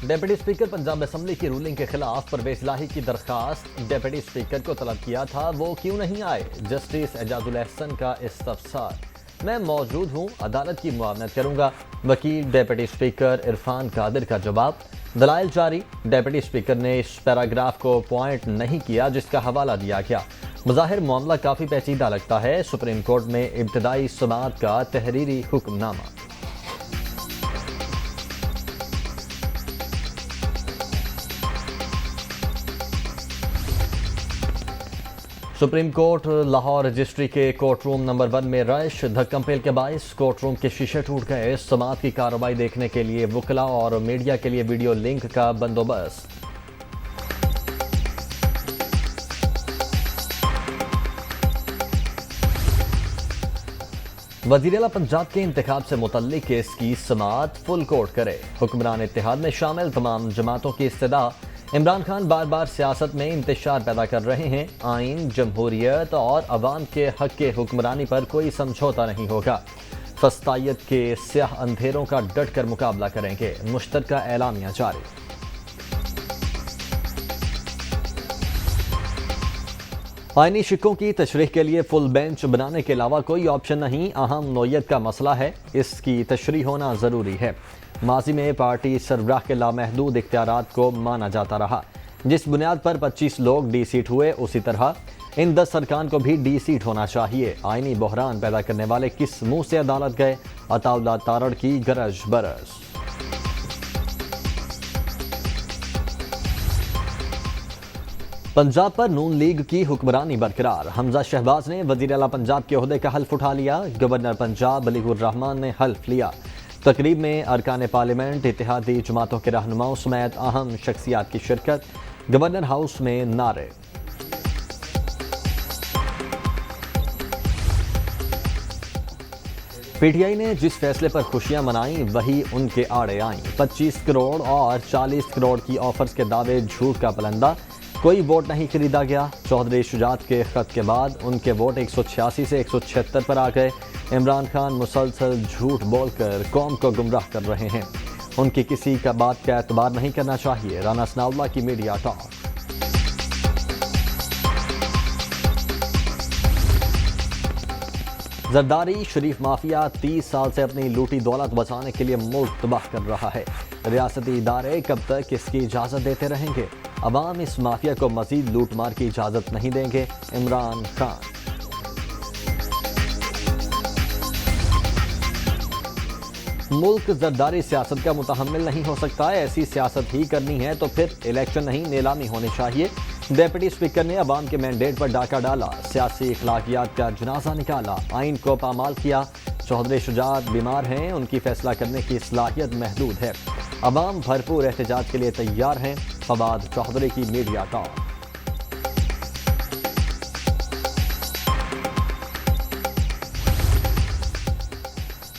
Deputy speaker Punjab assembly کی rolling کے خلاف پرویز الہی کی درخواست ڈپٹی اسپیکر کو طلب کیا تھا، وہ کیوں نہیں آئے؟ جسٹس اعجاز الحسن کا استفسار۔ میں موجود ہوں، عدالت کی معاونت کروں گا، وکیل ڈپٹی اسپیکر عرفان قادر کا جواب۔ دلائل جاری، ڈپٹی اسپیکر نے اس پیراگراف کو پوائنٹ نہیں کیا جس کا حوالہ دیا گیا۔ بظاہر معاملہ کافی پیچیدہ لگتا ہے۔ سپریم کورٹ میں ابتدائی سماعت کا تحریری حکم نامہ۔ سپریم کورٹ لاہور رجسٹری کے کورٹ روم نمبر 1 میں رش، دھکم پیل کے باعث کورٹ روم کے شیشے ٹوٹ گئے۔ سماعت کی کارروائی دیکھنے کے لیے وکلاء اور میڈیا کے لیے ویڈیو لنک کا بندوبست۔ وزیر اعلیٰ پنجاب کے انتخاب سے متعلق کیس کی سماعت فل کورٹ کرے۔ حکمران اتحاد میں شامل تمام جماعتوں کی استدعا۔ عمران خان بار بار سیاست میں انتشار پیدا کر رہے ہیں۔ آئین، جمہوریت اور عوام کے حق کے حکمرانی پر کوئی سمجھوتا نہیں ہوگا۔ فسطائیت کے سیاہ اندھیروں کا ڈٹ کر مقابلہ کریں گے، مشترکہ اعلامیہ جاری۔ آئینی شقوں کی تشریح کے لیے فل بینچ بنانے کے علاوہ کوئی آپشن نہیں، اہم نوعیت کا مسئلہ ہے، اس کی تشریح ہونا ضروری ہے۔ ماضی میں پارٹی سربراہ کے لامحدود اختیارات کو مانا جاتا رہا۔ جس بنیاد پر 25 لوگ ڈی سیٹ ہوئے، اسی طرح ان 10 ارکان کو بھی ڈی سیٹ ہونا چاہیے۔ آئینی بحران پیدا کرنے والے کس منہ سے عدالت گئے؟ عطاءاللہ تارڑ کی گرج برس۔ پنجاب پر نون لیگ کی حکمرانی برقرار، حمزہ شہباز نے وزیر اعلیٰ پنجاب کے عہدے کا حلف اٹھا لیا۔ گورنر پنجاب علی الرحمان نے حلف لیا۔ تقریب میں ارکان پارلیمنٹ، اتحادی جماعتوں کے رہنماؤں سمیت اہم شخصیات کی شرکت۔ گورنر ہاؤس میں نعرے۔ پی ٹی آئی نے جس فیصلے پر خوشیاں منائیں وہی ان کے آڑے آئیں۔ 25 کروڑ اور 40 کروڑ کی آفرز کے دعوے جھوٹ کا پلندہ، کوئی ووٹ نہیں خریدا گیا۔ چودھری شجاعت کے خط کے بعد ان کے ووٹ 186 سے 176 پر آ گئے۔ عمران خان مسلسل جھوٹ بول کر قوم کو گمراہ کر رہے ہیں، ان کی کسی کا بات کا اعتبار نہیں کرنا چاہیے۔ رانا ثناء اللہ کی میڈیا ٹاک۔ زرداری شریف مافیا 30 سال سے اپنی لوٹی دولت بچانے کے لیے ملک تباہ کر رہا ہے۔ ریاستی ادارے کب تک اس کی اجازت دیتے رہیں گے؟ عوام اس مافیا کو مزید لوٹ مار کی اجازت نہیں دیں گے۔ عمران خان۔ ملک زرداری سیاست کا متحمل نہیں ہو سکتا، ایسی سیاست ہی کرنی ہے تو پھر الیکشن نہیں، نیلامی ہونی چاہیے۔ ڈپٹی اسپیکر نے عوام کے مینڈیٹ پر ڈاکہ ڈالا، سیاسی اخلاقیات کا جنازہ نکالا، آئین کو پامال کیا۔ چودھری شجاعت بیمار ہیں، ان کی فیصلہ کرنے کی صلاحیت محدود ہے۔ عوام بھرپور احتجاج کے لیے تیار ہیں۔ فواد چودھری کی میڈیا ٹاک۔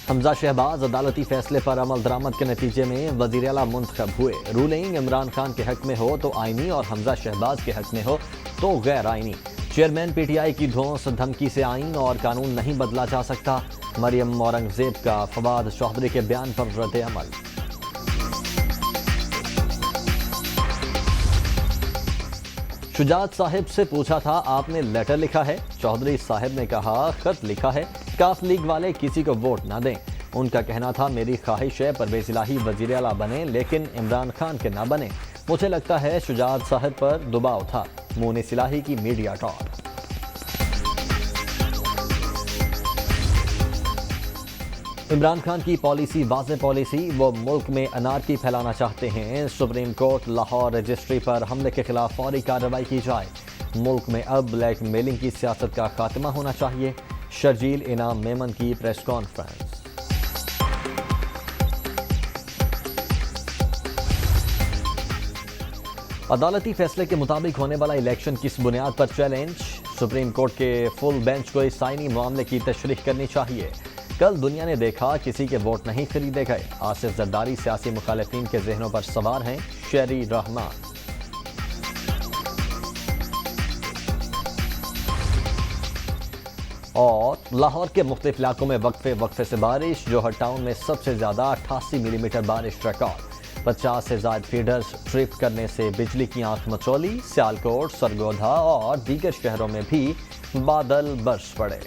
حمزہ شہباز عدالتی فیصلے پر عمل درآمد کے نتیجے میں وزیر اعلیٰ منتخب ہوئے۔ رولنگ عمران خان کے حق میں ہو تو آئینی اور حمزہ شہباز کے حق میں ہو تو غیر آئینی۔ چیئرمین پی ٹی آئی کی دھونس دھمکی سے آئین اور قانون نہیں بدلا جا سکتا۔ مریم اورنگزیب کا فواد چودھری کے بیان پر رد عمل۔ شجاعت صاحب سے پوچھا تھا آپ نے لیٹر لکھا ہے؟ چودھری صاحب نے کہا خط لکھا ہے، کاف لیگ والے کسی کو ووٹ نہ دیں۔ ان کا کہنا تھا میری خواہش ہے پرویز الہی وزیر اعلیٰ بنے لیکن عمران خان کے نہ بنے۔ مجھے لگتا ہے شجاعت صاحب پر دباؤ تھا۔ مونس الہی کی میڈیا ٹاک۔ عمران خان کی پالیسی واضح پالیسی، وہ ملک میں انارکی پھیلانا چاہتے ہیں۔ سپریم کورٹ لاہور رجسٹری پر حملے کے خلاف فوری کارروائی کی جائے۔ ملک میں اب بلیک میلنگ کی سیاست کا خاتمہ ہونا چاہیے۔ شرجیل انعام میمن کی پریس کانفرنس۔ عدالتی فیصلے کے مطابق ہونے والا الیکشن کس بنیاد پر چیلنج؟ سپریم کورٹ کے فل بینچ کو اس آئینی معاملے کی تشریح کرنی چاہیے۔ کل دنیا نے دیکھا کسی کے ووٹ نہیں خریدے گئے۔ آصف زرداری سیاسی مخالفین کے ذہنوں پر سوار ہیں۔ شیری رحمان۔ اور لاہور کے مختلف علاقوں میں وقفے سے بارش، جوہر ٹاؤن میں سب سے زیادہ 88 ملی میٹر بارش ریکارڈ۔ 50 سے زائد فیڈرز ٹرپ کرنے سے بجلی کی آنکھ مچولی، سیالکوٹ، سرگودھا اور دیگر شہروں میں بھی بادل برس پڑے۔